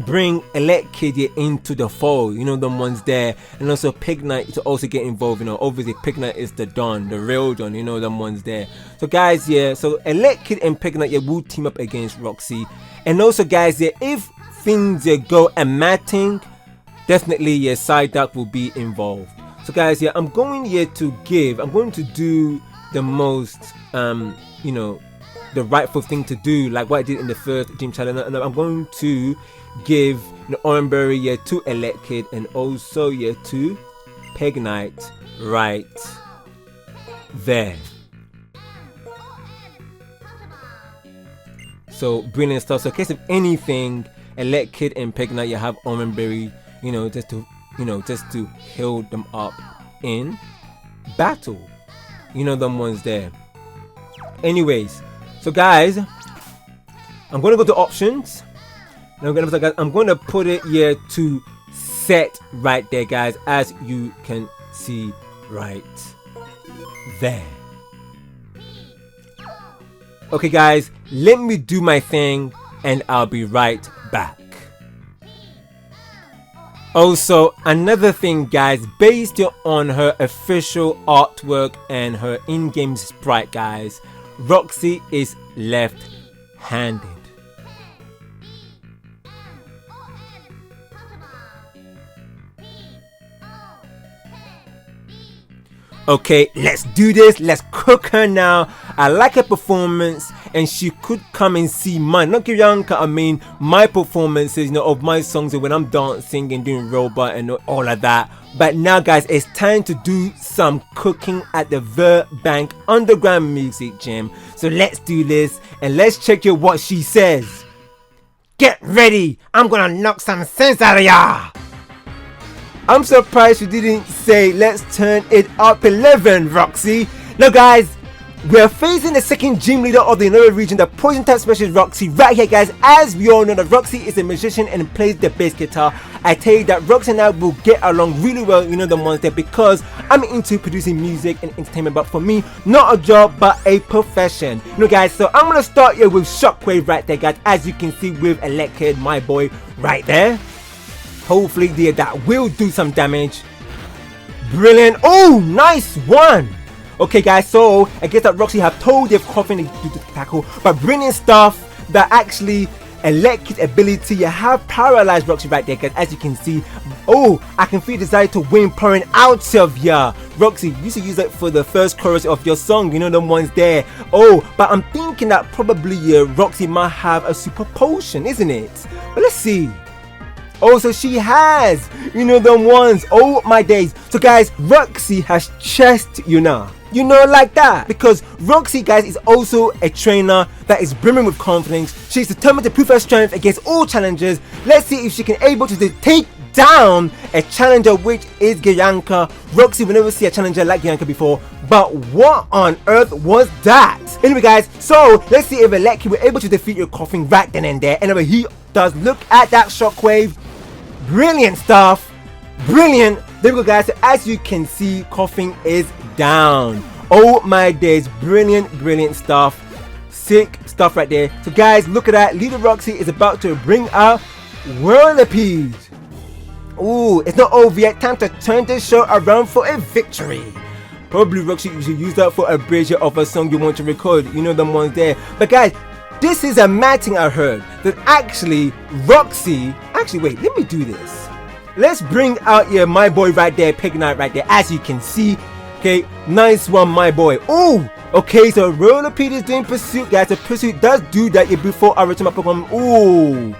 bring Elekid into the fold, you know, them ones there, and also Pignite to also get involved. You know, obviously Pignite is the Don, the real Don, you know, them ones there. So guys, yeah, so Elekid and Pignite will team up against Roxie. And also guys, yeah, if things go a matting, definitely Psyduck will be involved. So guys, yeah, I'm going to do the most you know, the rightful thing to do, like what I did in the first gym challenge. And I'm going to give the Oranberry to Elekid and also to Pignite right there. So brilliant stuff. So in case of anything, Elekid and Pignite, you have Oranberry, you know, just to heal them up in battle, you know, them ones there. Anyways, So guys, I'm going to go to options. And I'm going to put it here to set right there, guys, as you can see right there. Okay guys, let me do my thing and I'll be right back. Also, another thing guys, based on her official artwork and her in-game sprite guys, Roxie is left-handed. Okay, let's do this. Let's cook her now. I like her performance and she could come and see mine. Not Gilanca, I mean my performances, you know, of my songs when I'm dancing and doing robot and all of that. But now guys, it's time to do some cooking at the Virbank Underground Music Gym. So let's do this and let's check out what she says. Get ready. I'm gonna knock some sense out of ya. I'm surprised you didn't say let's turn it up 11, Roxie. Now guys, we're facing the second gym leader of the Unova region, the poison type specialist Roxie, right here guys. As we all know that Roxie is a musician and plays the bass guitar. I tell you that Roxie and I will get along really well, you know, the monster, because I'm into producing music and entertainment, but for me, not a job but a profession. You know guys, so I'm gonna start here with Shockwave right there guys, as you can see with Elected, my boy, right there. Hopefully that will do some damage. Brilliant. Oh, nice one. Okay guys, so I guess that Roxie have told they've coughing to do the tackle, but brilliant stuff that actually Elect's ability. You have paralyzed Roxie right there guys, as you can see. Oh, I can feel desire to win pouring out of ya. Roxie, you should use it for the first chorus of your song, you know, the ones there. Oh, but I'm thinking that probably Roxie might have a super potion, isn't it? But let's see. Oh, so she has, you know, the ones. Oh my days. So guys, Roxie has chest, you know, like that, because Roxie guys is also a trainer that is brimming with confidence. She's determined to prove her strength against all challengers. Let's see if she can able to take down a challenger, which is Gilanca. Roxie will never see a challenger like Gilanca before, but what on earth was that? Anyway guys, so let's see if Aleki were able to defeat your coughing right then and there. Anyway, he does. Look at that shockwave. Brilliant stuff. Brilliant. There we go guys, so as you can see, coughing is down. Oh my days. Brilliant stuff. Sick stuff right there. So guys, look at that. Leader Roxie is about to bring out Whirlipede. Ooh, it's not over yet. Time to turn this show around for a victory. Probably Roxie, you should use that for a bridge of a song you want to record, you know, the ones there. But guys, this is a mad thing I heard, that actually Roxie, wait, let me do this. Let's bring out here my boy right there, Pignite right there, as you can see. Okay, nice one, my boy. Oh, okay, so Whirlipede is doing pursuit, guys. The pursuit does do that before I return my Pokemon. Oh,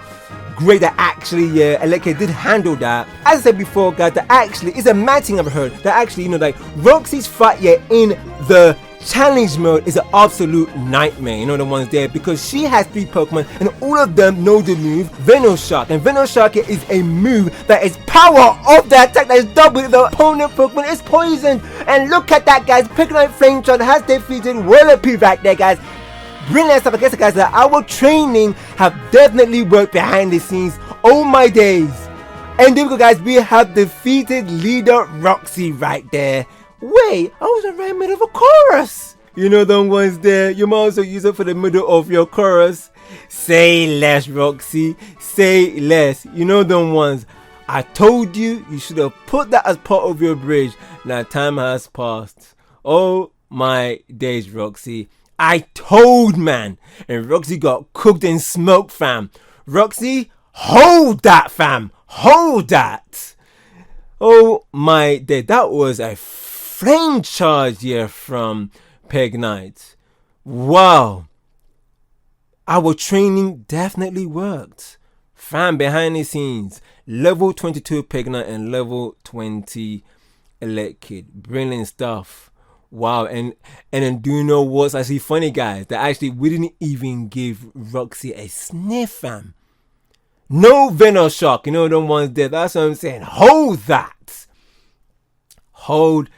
great that actually Electric did handle that. As I said before guys, that actually is a mad thing I've heard, that actually, you know, like Roxie's fight here in the challenge mode is an absolute nightmare, you know, the ones there, because she has 3 Pokemon and all of them know the move Venoshock, and Venoshock is a move that is power of the attack that is double if the opponent Pokemon is poisoned. And look at that guys, Pignite Flame Shot has defeated Whirlipede right there guys. Brilliant stuff. I guess guys, that our training have definitely worked behind the scenes. Oh my days. And there we go guys, we have defeated leader Roxie right there. Wait, I was right in the middle of a chorus. You know the ones there, you might also use it for the middle of your chorus. Say less, Roxie, say less. You know the ones. I told you, you should have put that as part of your bridge. Now time has passed. Oh my days, Roxie. I told, man. And Roxie got cooked and smoked, fam. Roxie, hold that, fam. Hold that. Oh my day. That was a flame charge here from Pignite. Wow. Our training definitely worked. Fam, behind the scenes. Level 22 Pignite and level 20 Electkid. Brilliant stuff. Wow. And then do you know what's actually funny, guys? That actually we didn't even give Roxie a sniff, fam. No Venoshock. You know the ones there. That's what I'm saying. Hold that. Hold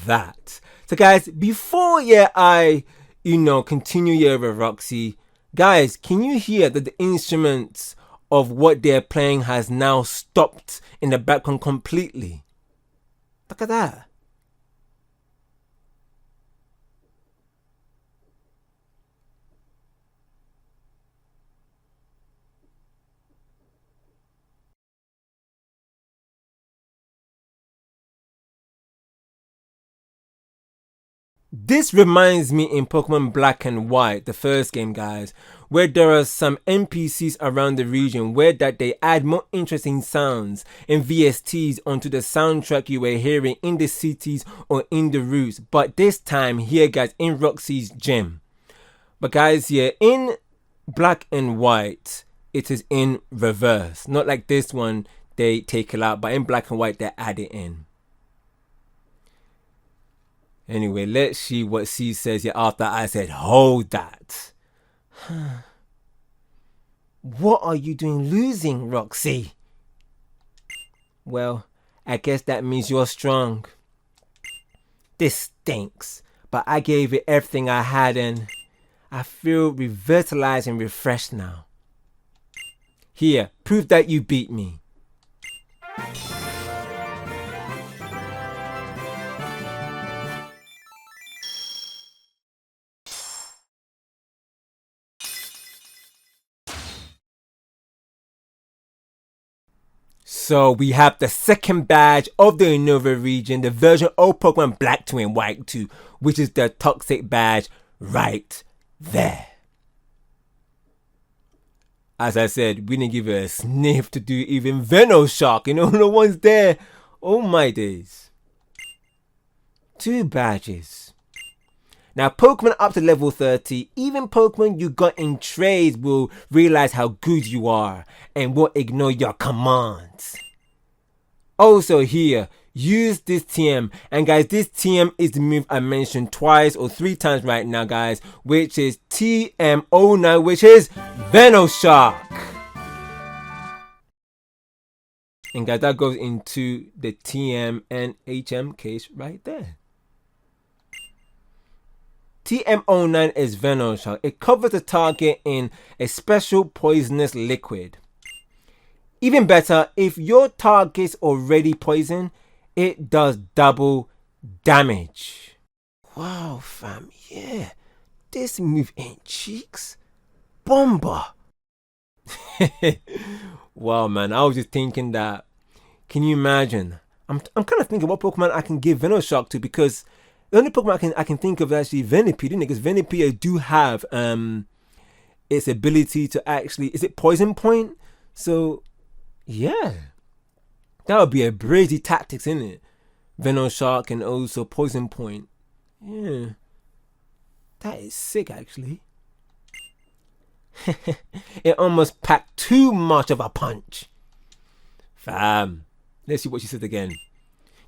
that. So guys, before I continue here with Roxie. Guys, can you hear that the instruments of what they're playing has now stopped in the background completely? Look at that. This reminds me in Pokemon Black and White, the first game, guys, where there are some NPCs around the region where that they add more interesting sounds and VSTs onto the soundtrack you were hearing in the cities or in the routes. But this time here, guys, in Roxie's gym. But guys, here in Black and White, it is in reverse. Not like this one, they take it out, but in Black and White, they add it in. Anyway, let's see what C says here after I said, hold that. What are you doing losing, Roxie? Well, I guess that means you're strong. This stinks, but I gave it everything I had and I feel revitalized and refreshed now. Here, prove that you beat me. So we have the second badge of the Unova region, the version of Pokemon Black 2 and White 2, which is the toxic badge right there. As I said, we didn't give it a sniff to do even Venoshock, no one's there. Oh my days. 2 badges. Now, Pokemon up to level 30, even Pokemon you got in trades will realize how good you are and will ignore your commands. Also here, use this TM. And guys, this TM is the move I mentioned twice or 3 times right now, guys, which is TM09, which is Venoshock. And guys, that goes into the TM and HM case right there. TM09 is Venoshock. It covers the target in a special poisonous liquid. Even better, if your target's already poisoned, it does double damage. Wow, fam, yeah. This move ain't cheeks. Bomber. Wow, man, I was just thinking that. Can you imagine? I'm kind of thinking what Pokemon I can give Venoshock to, because the only Pokemon I can think of is actually Venipede, because Venipede do have its ability to actually, is it Poison Point? So yeah, that would be a crazy tactics, isn't it? Venoshock and also Poison Point. Yeah, that is sick actually. It almost packed too much of a punch. Fam, let's see what she says again.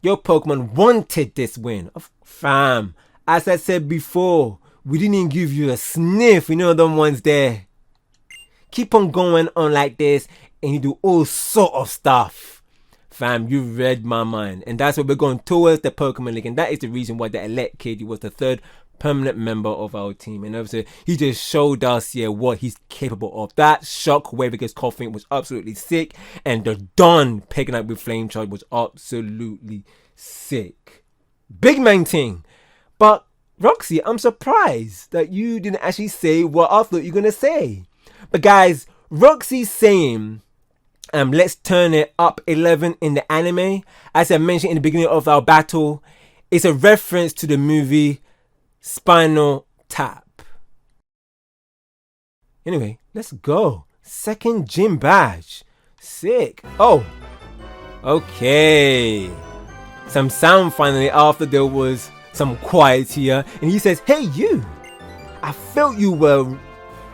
Your Pokemon wanted this win. Fam, as I said before, we didn't give you a sniff. Them ones there. Keep on going on like this and you do all sort of stuff. Fam, you read my mind. And that's what we're going towards the Pokemon League. And that is the reason why the Elect Kid was the 3rd permanent member of our team. And obviously, he just showed us here what he's capable of. That Shockwave against Coughing was absolutely sick. And the Dawn Pignite with Flame Charge was absolutely sick. Big man thing. But Roxie, I'm surprised that you didn't actually say what I thought you were going to say. But guys, Roxie's saying, let's turn it up 11 in the anime. As I mentioned in the beginning of our battle, it's a reference to the movie Spinal Tap. Anyway, let's go. 2nd gym badge. Sick. Oh, okay. Some sound finally after there was some quiet here. And he says, hey you, I felt you were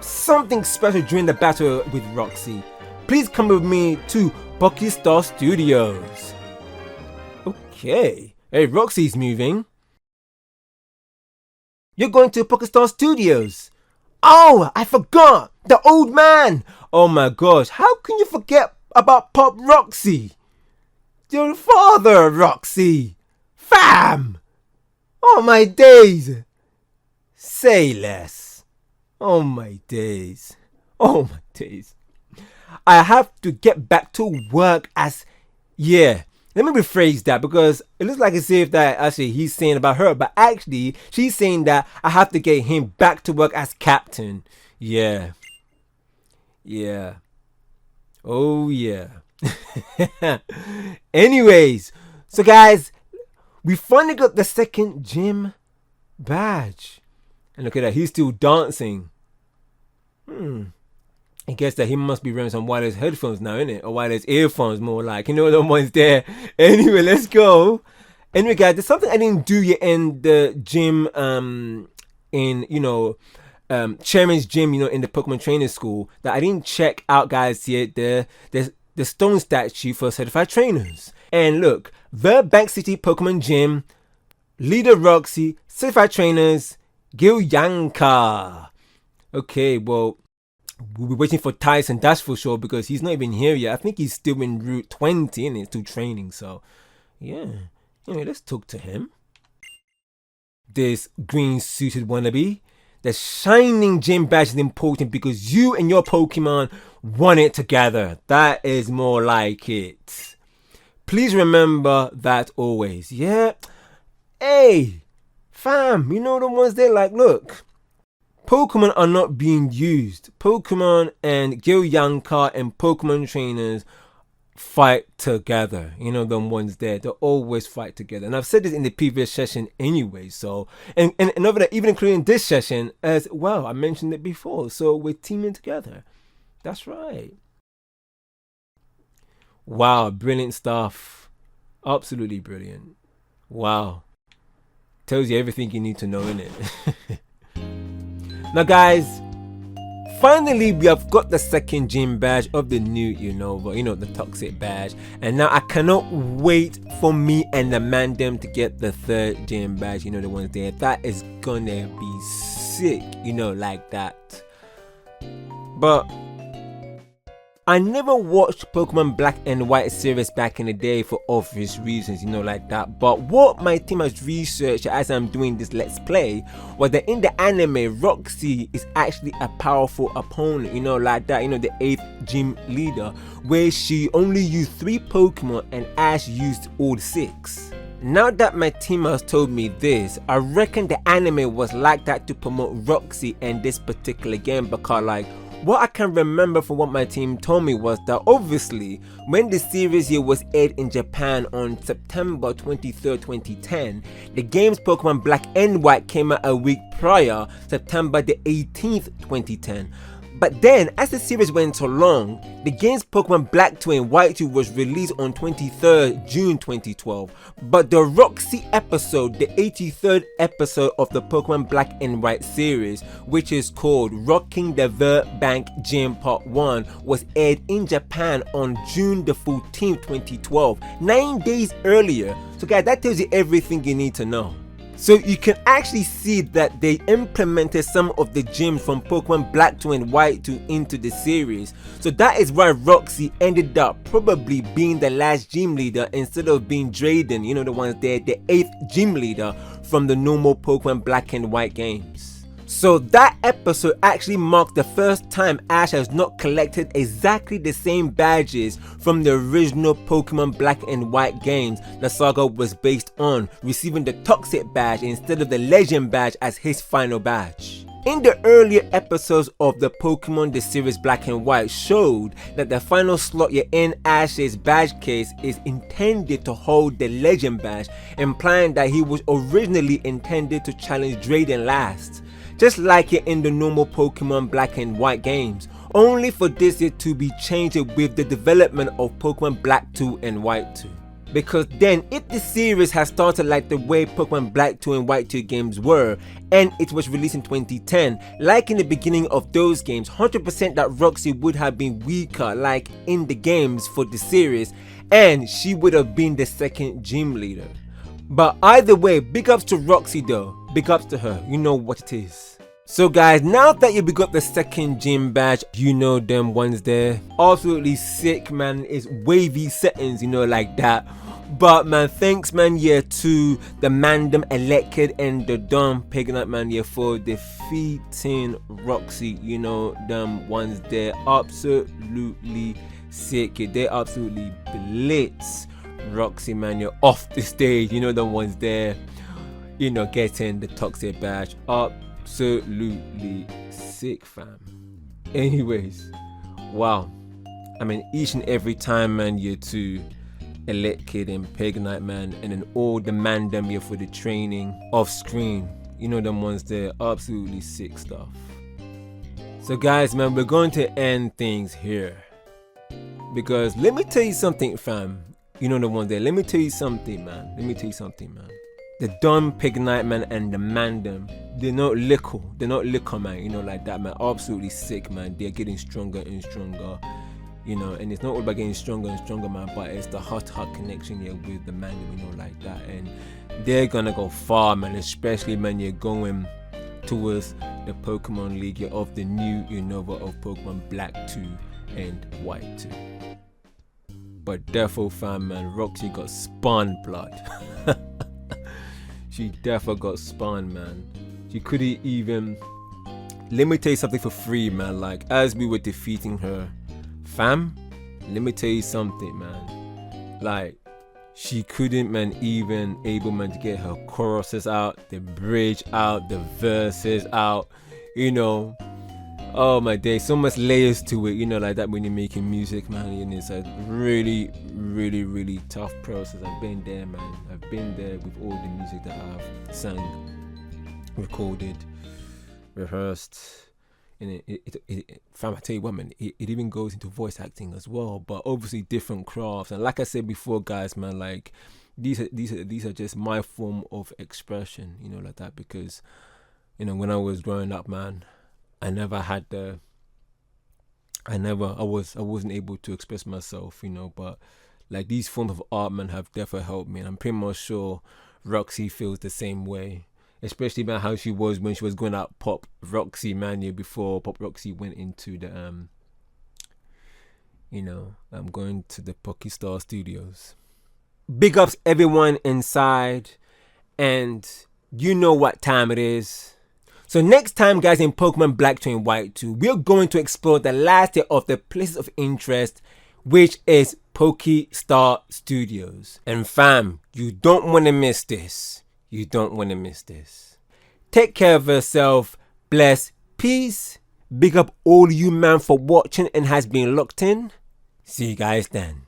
something special during the battle with Roxie. Please come with me to Pokestar Studios. Okay. Hey, Roxie's moving. You're going to Pokestar Studios. Oh, I forgot. The old man. Oh my gosh. How can you forget about Pop Roxie? Your father, Roxie. Fam. Oh my days. Say less. Oh my days. Oh my days. I have to get back to work as... Yeah. Let me rephrase that, because it looks like as if that actually he's saying about her, but actually she's saying that I have to get him back to work as captain. Yeah. Yeah. Oh yeah. Anyways, so guys, we finally got the second gym badge. And look at that, he's still dancing. I guess that he must be wearing some wireless headphones now, innit? Or wireless earphones, more like. You know, the ones there. Anyway, let's go. Anyway, guys, there's something I didn't do yet in the gym, in, you know, Chairman's gym, you know, in the Pokemon training school, that I didn't check out, guys, yet. The stone statue for certified trainers. And look, Virbank City Pokemon Gym, leader Roxie, certified trainers, Gilanca. Okay, well, we'll be waiting for Tyson, that's for sure, because he's not even here yet. I think he's still in Route 20 and it's still training, so yeah. Anyway, let's talk to him. This green suited wannabe. The shining gym badge is important because you and your Pokemon won it together. That is more like it. Please remember that always. Yeah. Hey, fam, you know the ones there, like, look. Pokemon are not being used. Pokemon and Gilanca and Pokemon trainers fight together. You know, the ones there, they always fight together. And I've said this in the previous session anyway. So, and over there, even including this session as well, I mentioned it before. So we're teaming together. That's right. Wow, brilliant stuff. Absolutely brilliant. Wow. Tells you everything you need to know, innit? Now guys, finally we have got the second gym badge of the new Unova, you know, the toxic badge. And now I cannot wait for me and the Mandem to get the third gym badge, you know, the ones there. That is gonna be sick, you know, like that. But I never watched Pokemon Black and White series back in the day for obvious reasons, you know, like that. But what my team has researched as I'm doing this Let's Play was that in the anime, Roxie is actually a powerful opponent, you know, like that. You know, the 8th gym leader, where she only used 3 Pokemon and Ash used all 6. Now that my team has told me this, I reckon the anime was like that to promote Roxie in this particular game, because like, what I can remember from what my team told me was that obviously when the series here was aired in Japan on September 23rd, 2010, the game's Pokemon Black and White came out a week prior, September the 18th, 2010. But then, as the series went along, the game's Pokemon Black 2 and White 2 was released on 23rd June 2012. But the Roxie episode, the 83rd episode of the Pokemon Black and White series, which is called Rocking the Virbank Gym Part 1, was aired in Japan on June the 14th, 2012, 9 days earlier. So guys, that tells you everything you need to know. So you can actually see that they implemented some of the gyms from Pokemon Black 2 and White 2 into the series. So that is why Roxie ended up probably being the last gym leader instead of being Drayden, you know, the ones there, the 8th gym leader from the normal Pokemon Black and White games. So that episode actually marked the first time Ash has not collected exactly the same badges from the original Pokemon Black and White games the saga was based on, receiving the Toxic badge instead of the Legend badge as his final badge. In the earlier episodes of the Pokemon the series Black and White showed that the final slot you're in Ash's badge case is intended to hold the Legend badge, implying that he was originally intended to challenge Drayden last, just like it in the normal Pokemon Black and White games, only for this year to be changed with the development of Pokemon Black 2 and White 2. Because then, if the series has started like the way Pokemon Black 2 and White 2 games were, and it was released in 2010, like in the beginning of those games, 100% that Roxie would have been weaker like in the games for the series, and she would have been the second gym leader. But either way, big ups to Roxie though, big ups to her, you know what it is. So guys, now that you got the second gym badge, you know them ones there, absolutely sick man, it's wavy settings, you know, like that. But man, thanks man, yeah, to the Mandem, Elected, and the Dumb Pignite man, yeah, for defeating Roxie. You know, them ones, they're absolutely sick. Yeah, they absolutely blitz Roxie man, you're off the stage. You know, the ones there, you know, getting the toxic badge. Absolutely sick, fam. Anyways, wow. I mean, each and every time, man, you're to Elected and Pignite, man, and then all the Mandem here for the training off screen. You know, them ones there, absolutely sick stuff. So guys, man, we're going to end things here, because let me tell you something, fam. You know the ones there, let me tell you something, man. The Dumb Pignite, man, and the Mandem, they're not liquor, man, you know, like that, man. Absolutely sick, man. They're getting stronger and stronger, you know, and it's not all about getting stronger and stronger, man, but it's the heart connection here with the Mandem, you know, like that. And they're gonna go far, man, especially, man, you're going towards the Pokemon League of the new Unova of Pokemon Black 2 and White 2. But therefore, fam, man, Roxie got spawned blood. She definitely got spawned, man. She couldn't even. Let me tell you something for free, man. Like, as we were defeating her, fam, let me tell you something, man. Like, she couldn't, man, even able, man, to get her choruses out, the bridge out, the verses out, you know. Oh my day, so much layers to it, you know, like that when you're making music, man. And it's a really, really, really tough process. I've been there, man. I've been there with all the music that I've sang, recorded, rehearsed. And fam, I tell you what, man, it even goes into voice acting as well, but obviously different crafts. And like I said before, guys, man, like these are just my form of expression, you know, like that, because, you know, when I was growing up, man, I wasn't able to express myself, you know, but like these forms of art, man, have definitely helped me, and I'm pretty much sure Roxie feels the same way, especially about how she was when she was going out Pop Roxie, man, yeah, before Pop Roxie went into the going to the Pokestar Studios. Big ups everyone inside, and you know what time it is. So next time, guys, in Pokemon Black 2 and White 2, we're going to explore the last tier of the places of interest, which is Pokestar Studios. And fam, you don't want to miss this. Take care of yourself. Bless. Peace. Big up all you, man, for watching and has been locked in. See you guys then.